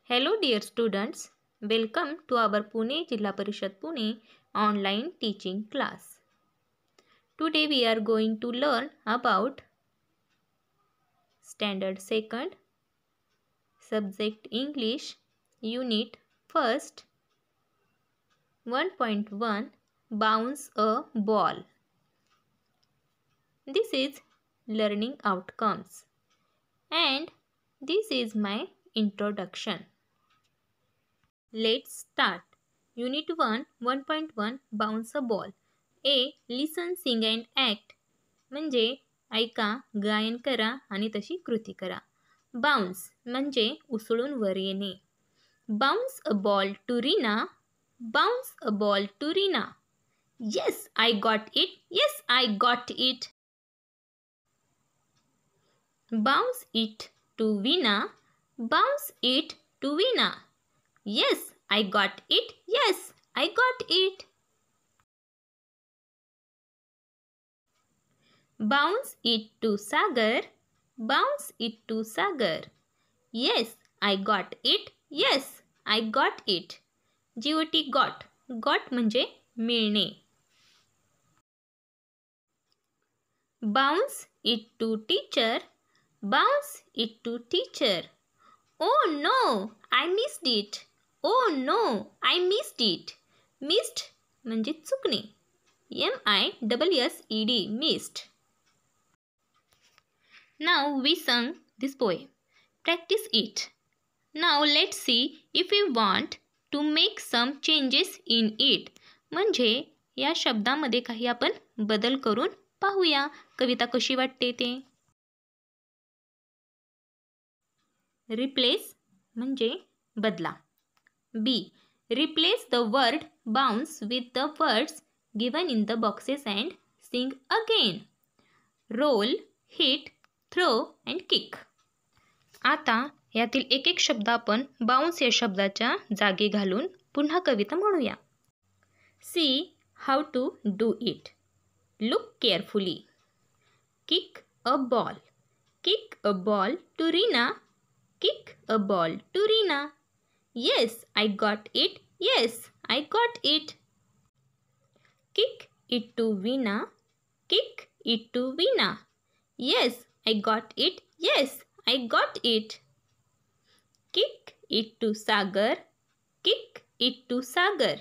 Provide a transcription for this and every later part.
Hello dear students, welcome to our Pune Jilla Parishad Pune online teaching class. Today we are going to learn about Standard 2nd, Subject English, Unit 1st, 1.1 Bounce a Ball. This is learning outcomes and this is my introduction. Let's start. Unit 1, 1.1 Bounce a Ball. A. Listen, sing and act म्हणजे ऐका, गायन करा आणि तशी कृती करा. Bounce म्हणजे उसळून वर येणे. Bounce a ball to Rina. Bounce a ball to Rina. Yes, I got it. Yes, I got it. Bounce it to Veena. Bounce it to Veena. Yes, I got it. Yes, I got it. Bounce it to Sagar. Bounce it to Sagar. Yes, I got it. Yes, I got it. GOT got. Got म्हणजे मिळणे. Bounce it to teacher. Bounce it to teacher. Oh no, I missed it. Oh no, I missed it. Missed म्हणजे चुकणे. MISSED missed. Now we sung this poem. Practice it. Now let's see if we want to make some changes in it. म्हणजे या शब्दामध्ये काही आपण बदल करून पाहूया कविता कशी वाटते ते. Replace म्हणजे बदला. B. Replace the word bounce with the words given in the boxes and sing again. Roll, hit, throw and kick. आता यातील एक एक शब्द आपण बाउन्स या शब्दाच्या जागी घालून पुन्हा कविता म्हणूया. See how to do it. Look carefully. Kick a ball. Kick a ball to Rina. Kick a ball to Rina. Yes, I got it. Yes, I got it. Kick it to Veena. Kick it to Veena. Yes, I got it. Yes, I got it. Kick it to Sagar. Kick it to Sagar.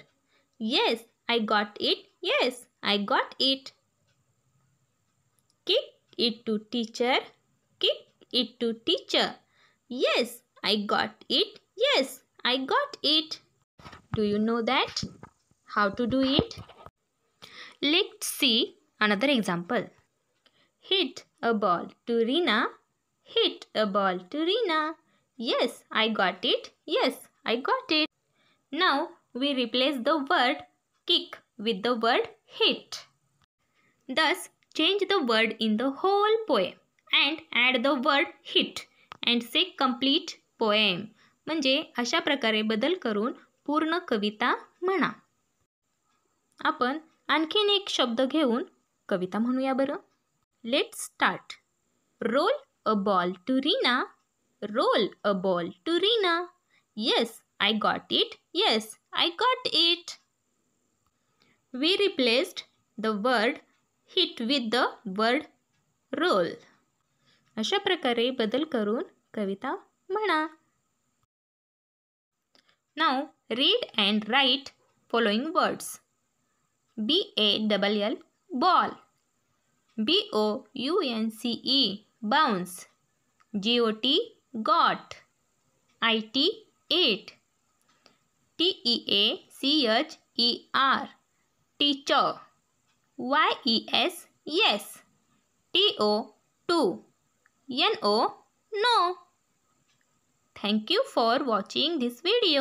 Yes, I got it. Yes, I got it. Kick it to teacher. Kick it to teacher. Yes, I got it. Yes, I got it. Do you know that? How to do it? Let's see another example. Hit a ball to Rina. Hit a ball to Rina. Yes, I got it. Yes, I got it. Now we replace the word kick with the word hit. Thus, change the word in the whole poem and add the word hit and say complete poem. म्हणजे अशा प्रकारे बदल करून पूर्ण कविता म्हणा. आपण आणखीन एक शब्द घेऊन कविता म्हणूया बरं. Let's start. Roll a ball to Reena. Roll a ball to Reena. Yes, I got it. Yes, I got it. We replaced the word hit with the word roll. अशा प्रकारे बदल करून कविता म्हणा. Now read and write following words. BALL ball. BOUNCE bounce. GOT got. IT ate. TEACHER teacher. YES yes. TO two. NO no. Thank you for watching this video.